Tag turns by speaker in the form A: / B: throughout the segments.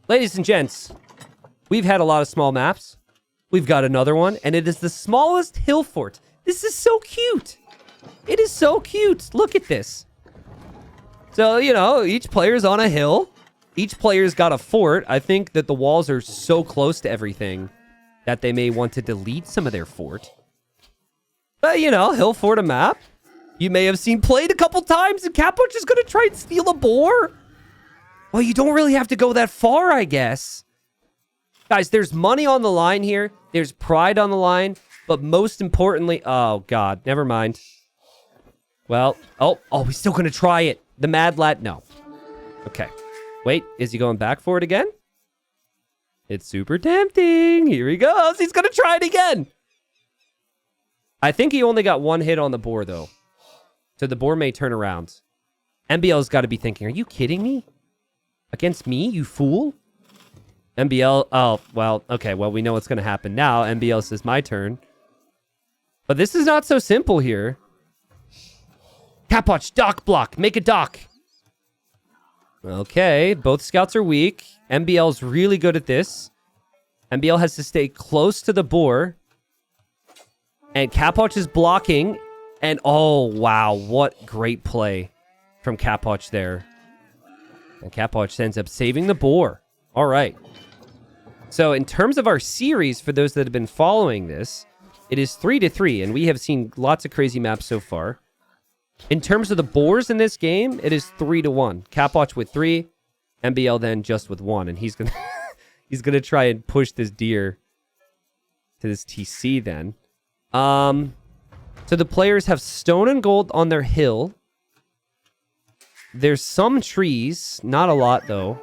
A: Ladies and gents, we've had a lot of small maps. We've got another one, and it is the smallest hill fort. This is so cute. It is so cute. Look at this. So, you know, each player's on a hill. Each player's got a fort. I think that the walls are so close to everything that they may want to delete some of their fort. But, you know, hill fort a map. You may have seen played a couple times, and Capuch is going to try and steal a boar. Well, you don't really have to go that far, I guess. Guys, there's money on the line here. There's pride on the line. But most importantly... Oh, God. Never mind. Well... Oh, he's still going to try it. The mad lad... No. Okay. Wait, is he going back for it again? It's super tempting. Here he goes. He's going to try it again. I think he only got one hit on the boar, though. So the boar may turn around. MBL's got to be thinking, are you kidding me? Against me, you fool? MBL, oh, well, okay, well, we know what's going to happen now. MBL says, my turn. But this is not so simple here. Capuch, dock block, make a dock. Okay, both scouts are weak. MBL's really good at this. MBL has to stay close to the boar. And Capuch is blocking. And oh, wow, what great play from Capuch there. And Capuch ends up saving the boar. All right. So in terms of our series, for those that have been following this, it is 3-3, and we have seen lots of crazy maps so far. In terms of the boars in this game, it is 3-1. Capuch with 3, MBL then just with 1, and he's gonna try and push this deer to this TC then. So the players have stone and gold on their hill. There's some trees, not a lot though.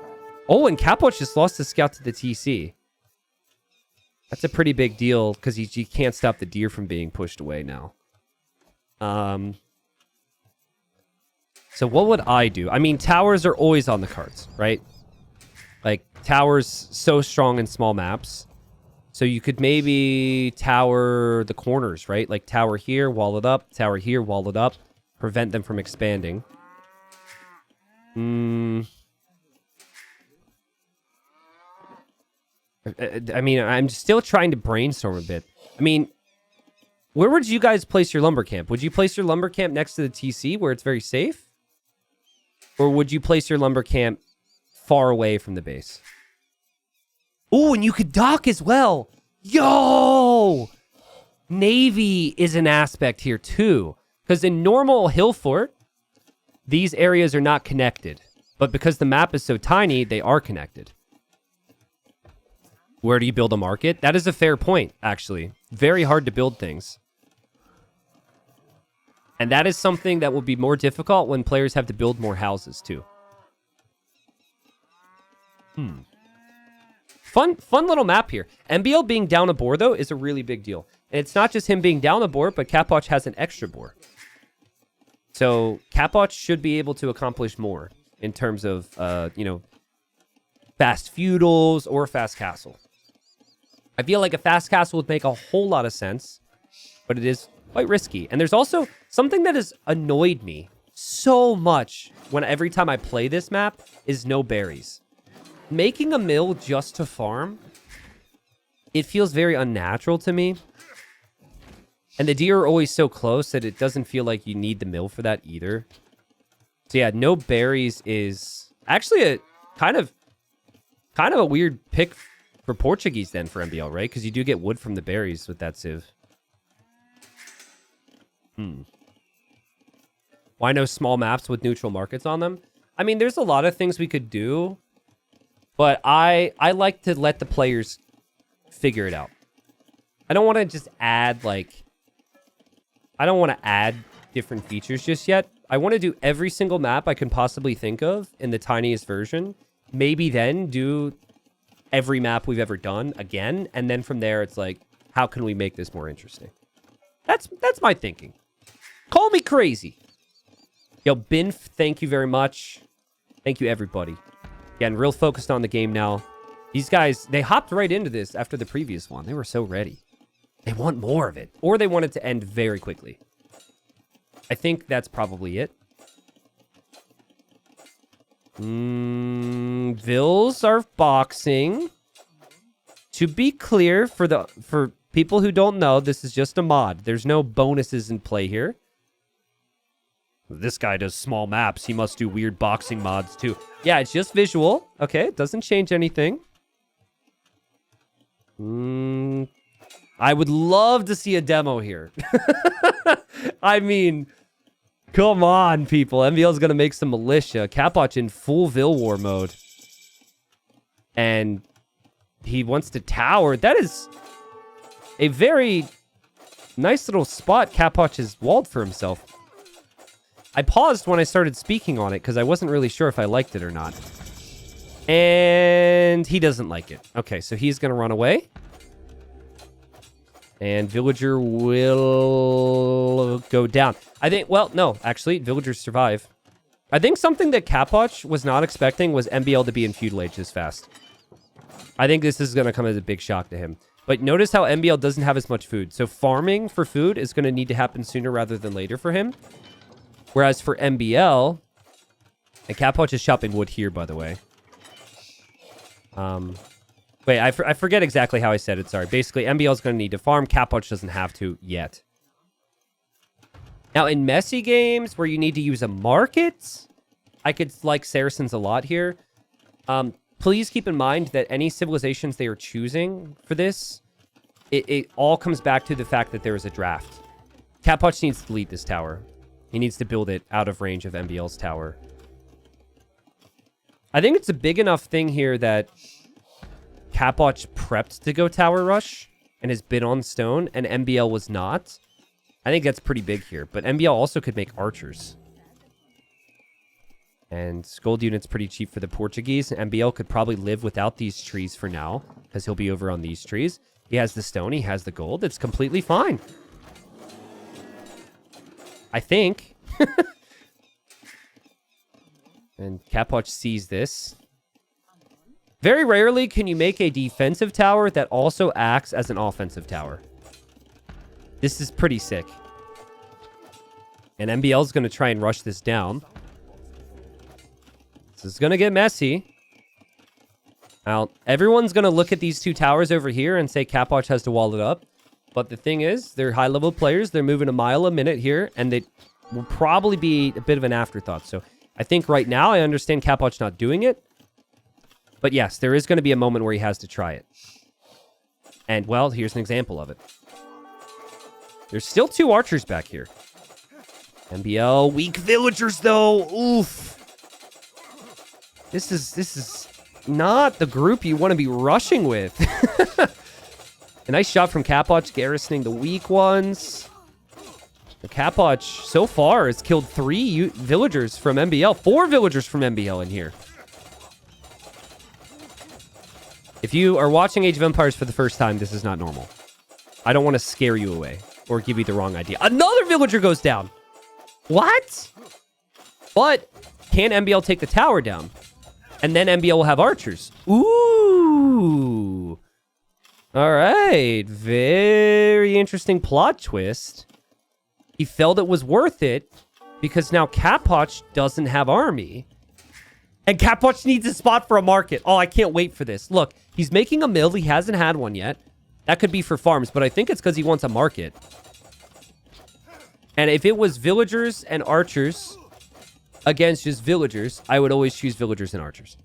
A: Oh, and Capuch just lost his scout to the TC. That's a pretty big deal because he can't stop the deer from being pushed away now. So what would I do? I mean, towers are always on the cards, right? Like, towers so strong in small maps. So you could maybe tower the corners, right? Like, tower here, wall it up. Tower here, wall it up. Prevent them from expanding. I mean, I'm still trying to brainstorm a bit. I mean, where would you guys place your lumber camp? Would you place your lumber camp next to the TC where it's very safe? Or would you place your lumber camp far away from the base? Oh, and you could dock as well. Yo! Navy is an aspect here too. Because in normal hill fort, these areas are not connected. But because the map is so tiny, they are connected. Where do you build a market? That is a fair point, actually. Very hard to build things. And that is something that will be more difficult when players have to build more houses, too. Fun little map here. MBL being down a boar, though, is a really big deal. And it's not just him being down a boar, but Capuch has an extra boar. So Capuch should be able to accomplish more in terms of, fast feudals or fast castle. I feel like a fast castle would make a whole lot of sense, but it is quite risky. And there's also something that has annoyed me so much every time I play this map is no berries. Making a mill just to farm, it feels very unnatural to me. And the deer are always so close that it doesn't feel like you need the mill for that either. So yeah, no berries is actually a kind of a weird pick for Portuguese then for MBL, right? Because you do get wood from the berries with that civ. Why no small maps with neutral markets on them? I mean, there's a lot of things we could do, but I like to let the players figure it out. I don't want to just add, I don't want to add different features just yet. I want to do every single map I can possibly think of in the tiniest version. Maybe then do every map we've ever done again. And then from there, it's like, how can we make this more interesting? That's my thinking. Call me crazy. Yo, Binf, thank you very much. Thank you, everybody. Again, real focused on the game now. These guys, they hopped right into this after the previous one. They were so ready. They want more of it. Or they want it to end very quickly. I think that's probably it. Vills are boxing. To be clear, for people who don't know, this is just a mod. There's no bonuses in play here. This guy does small maps. He must do weird boxing mods too. Yeah, it's just visual. Okay, it doesn't change anything. I would love to see a demo here. I mean, come on, people. MVL's going to make some militia. Capwatch in full Vil War mode. And he wants to tower. That is a very nice little spot Capwatch has walled for himself. I paused when I started speaking on it because I wasn't really sure if I liked it or not. And he doesn't like it. Okay, so he's going to run away. And Villager will go down. I think, well, no, actually, Villagers survive. I think something that Capwatch was not expecting was MBL to be in Feudal Age this fast. I think this is going to come as a big shock to him. But notice how MBL doesn't have as much food. So farming for food is going to need to happen sooner rather than later for him. Whereas for MBL, and Capwatch is shopping wood here, by the way. Wait, I forget exactly how I said it. Sorry. Basically, MBL is going to need to farm. Capwatch doesn't have to yet. Now, in messy games where you need to use a market, I could like Saracens a lot here. Please keep in mind that any civilizations they are choosing for this, it all comes back to the fact that there is a draft. Capwatch needs to delete this tower. He needs to build it out of range of MBL's tower. I think it's a big enough thing here that Capwatch prepped to go tower rush and has been on stone, and MBL was not. I think that's pretty big here. But MBL also could make archers. And gold unit's pretty cheap for the Portuguese. MBL could probably live without these trees for now, because he'll be over on these trees. He has the stone, he has the gold. It's completely fine. I think. And Capwatch sees this. Very rarely can you make a defensive tower that also acts as an offensive tower. This is pretty sick. And MBL is going to try and rush this down. This is going to get messy. Now, everyone's going to look at these two towers over here and say Capwatch has to wall it up. But the thing is, they're high-level players. They're moving a mile a minute here, and they will probably be a bit of an afterthought. So I think right now I understand Capwatch not doing it. But yes, there is going to be a moment where he has to try it. And, well, here's an example of it. There's still two archers back here. MBL, weak villagers, though. Oof. This is not the group you want to be rushing with. A nice shot from Capwatch, garrisoning the weak ones. The Capwatch, so far, has killed 3 villagers from MBL. 4 villagers from MBL in here. If you are watching Age of Empires for the first time, this is not normal. I don't want to scare you away or give you the wrong idea. Another villager goes down. What? But can MBL take the tower down? And then MBL will have archers. Ooh. All right. Very interesting plot twist. He felt it was worth it because now Capwatch doesn't have army. And Capwatch needs a spot for a market. Oh, I can't wait for this. Look, he's making a mill. He hasn't had one yet. That could be for farms, but I think it's because he wants a market. And if it was villagers and archers against just villagers, I would always choose villagers and archers.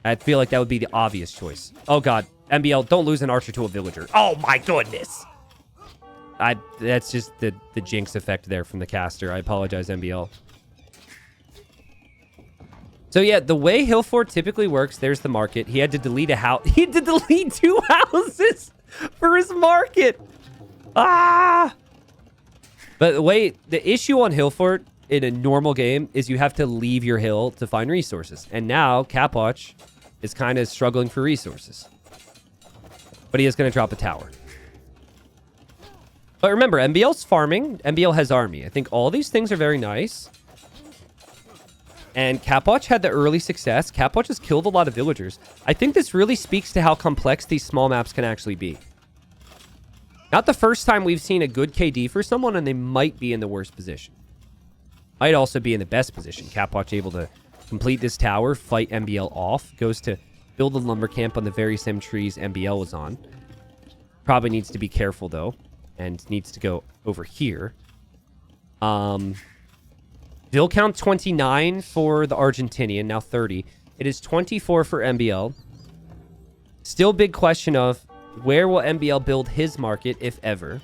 A: I feel like that would be the obvious choice. Oh, God. MBL, don't lose an archer to a villager. Oh, my goodness. That's just the jinx effect there from the caster. I apologize, MBL. So, yeah, the way Hill Fort typically works, there's the market. He had to delete a house. He had to delete 2 houses for his market. Ah! But the issue on Hill Fort in a normal game is you have to leave your hill to find resources. And now Capwatch is kind of struggling for resources. But he is going to drop a tower. But remember, MBL's farming. MBL has army. I think all these things are very nice. And Capwatch had the early success. Capwatch has killed a lot of villagers. I think this really speaks to how complex these small maps can actually be. Not the first time we've seen a good KD for someone, and they might be in the worst position. Might also be in the best position. Capwatch able to complete this tower, fight MBL off. Goes to build a lumber camp on the very same trees MBL was on. Probably needs to be careful, though. And needs to go over here. Bill count 29 for the Argentinian. Now 30. It is 24 for MBL. Still big question of where will MBL build his market, if ever.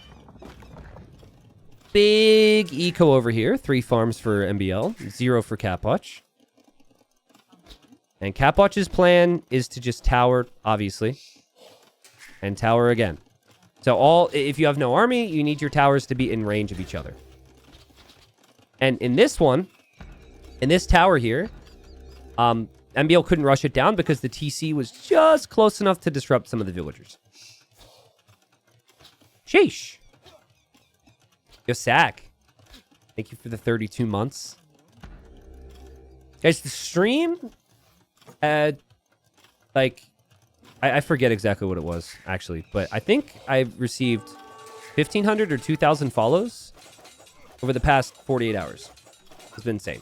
A: Big eco over here. 3 farms for MBL. 0 for Capwatch. And Capwatch's plan is to just tower, obviously. And tower again. So if you have no army, you need your towers to be in range of each other. And in this one, in this tower here, MBL couldn't rush it down because the TC was just close enough to disrupt some of the villagers. Sheesh. Yo, Sack. Thank you for the 32 months. Guys, the stream, I forget exactly what it was, actually. But I think I received 1,500 or 2,000 follows over the past 48 hours. It's been insane.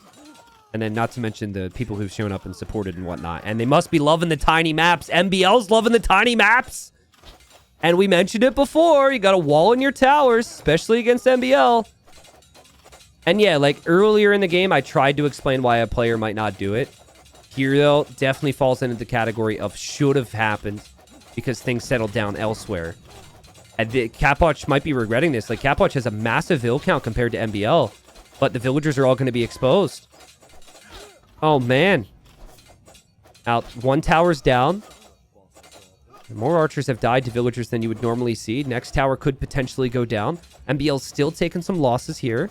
A: And then not to mention the people who've shown up and supported and whatnot. And they must be loving the tiny maps. MBL's loving the tiny maps. And we mentioned it before. You got a wall in your towers, especially against MBL. And yeah, like earlier in the game, I tried to explain why a player might not do it. Here, though, definitely falls into the category of should have happened because things settled down elsewhere. And Capwatch might be regretting this. Like, Capwatch has a massive vill count compared to MBL, but the villagers are all going to be exposed. Oh, man. Out. 1 tower's down. More archers have died to villagers than you would normally see. Next tower could potentially go down. MBL's still taking some losses here.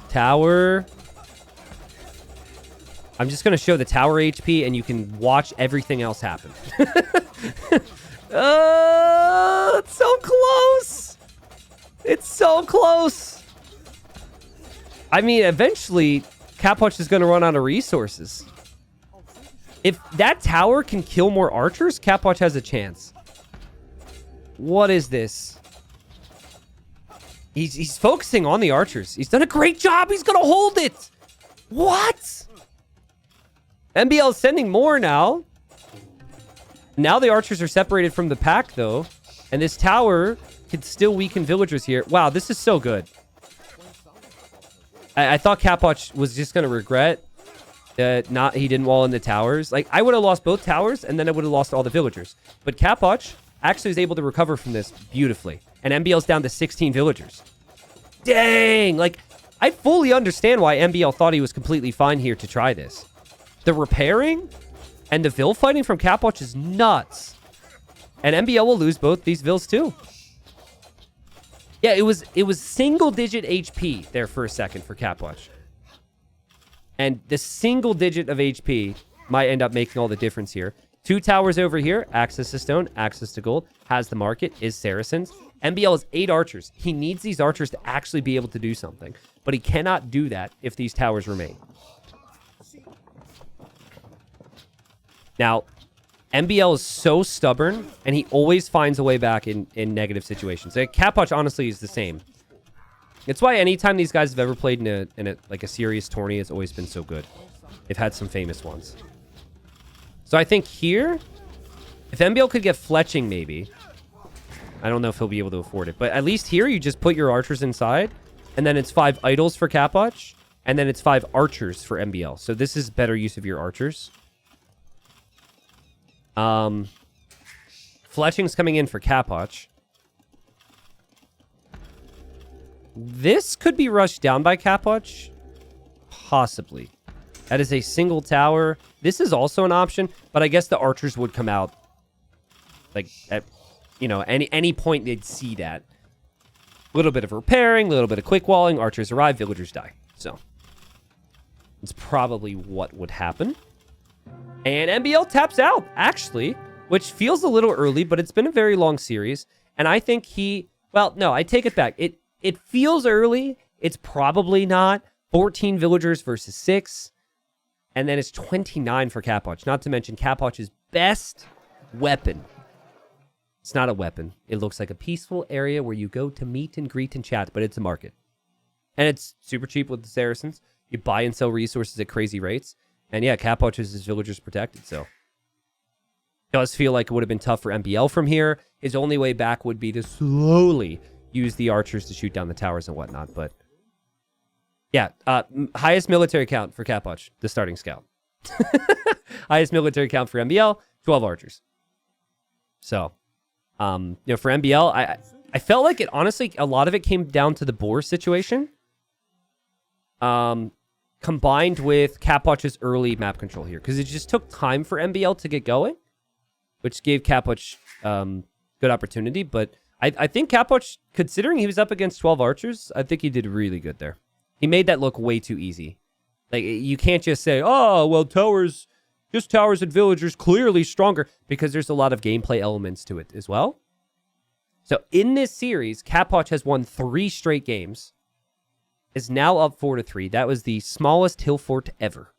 A: Tower. I'm just going to show the tower HP, and you can watch everything else happen. It's so close. It's so close. I mean, eventually, Capwatch is going to run out of resources. If that tower can kill more archers, Capwatch has a chance. What is this? He's focusing on the archers. He's done a great job. He's going to hold it. What? MBL is sending more now. Now the archers are separated from the pack, though. And this tower could still weaken villagers here. Wow, this is so good. I thought Capwatch was just going to regret that he didn't wall in the towers. Like, I would have lost both towers, and then I would have lost all the villagers. But Capwatch actually was able to recover from this beautifully. And MBL's down to 16 villagers. Dang! Like, I fully understand why MBL thought he was completely fine here to try this. The repairing and the vill fighting from Capwatch is nuts. And MBL will lose both these vills too. Yeah, it was single-digit HP there for a second for Capwatch. And the single digit of HP might end up making all the difference here. 2 towers over here. Access to stone, access to gold. Has the market, is Saracens. MBL is 8 archers. He needs these archers to actually be able to do something. But he cannot do that if these towers remain. Now, MBL is so stubborn, and he always finds a way back in negative situations. Like, Capwatch, honestly, is the same. It's why anytime these guys have ever played in a serious tourney, it's always been so good. They've had some famous ones. So I think here, if MBL could get fletching, maybe. I don't know if he'll be able to afford it. But at least here, you just put your archers inside, and then it's 5 idols for Capwatch, and then it's 5 archers for MBL. So this is better use of your archers. Fletching's coming in for Capwatch. This could be rushed down by Capwatch. Possibly. That is a single tower. This is also an option, but I guess the archers would come out. Like, at, you know, any point they'd see that. A little bit of repairing, a little bit of quick walling. Archers arrive, villagers die. So, it's probably what would happen. And MBL taps out, actually, which feels a little early, but it's been a very long series. And I think well, no, I take it back. It feels early. It's probably not. 14 villagers versus 6. And then it's 29 for Capwatch. Not to mention Capwatch's best weapon. It's not a weapon. It looks like a peaceful area where you go to meet and greet and chat, but it's a market. And it's super cheap with the Saracens. You buy and sell resources at crazy rates. And yeah, Cap watches his villagers protected, so. It does feel like it would have been tough for MBL from here. His only way back would be to slowly use the archers to shoot down the towers and whatnot, but. Yeah, highest military count for Cap Watch, the starting scout. Highest military count for MBL, 12 archers. So, for MBL, I felt like it, honestly, a lot of it came down to the boar situation. Combined with Capwatch's early map control here, because it just took time for MBL to get going, which gave Capwatch good opportunity. But I think Capwatch, considering he was up against 12 archers, I think he did really good there. He made that look way too easy. Like, you can't just say, oh, well, towers and villagers clearly stronger, because there's a lot of gameplay elements to it as well. So in this series, Capwatch has won 3 straight games, is now up 4-3. That was the smallest hill fort ever.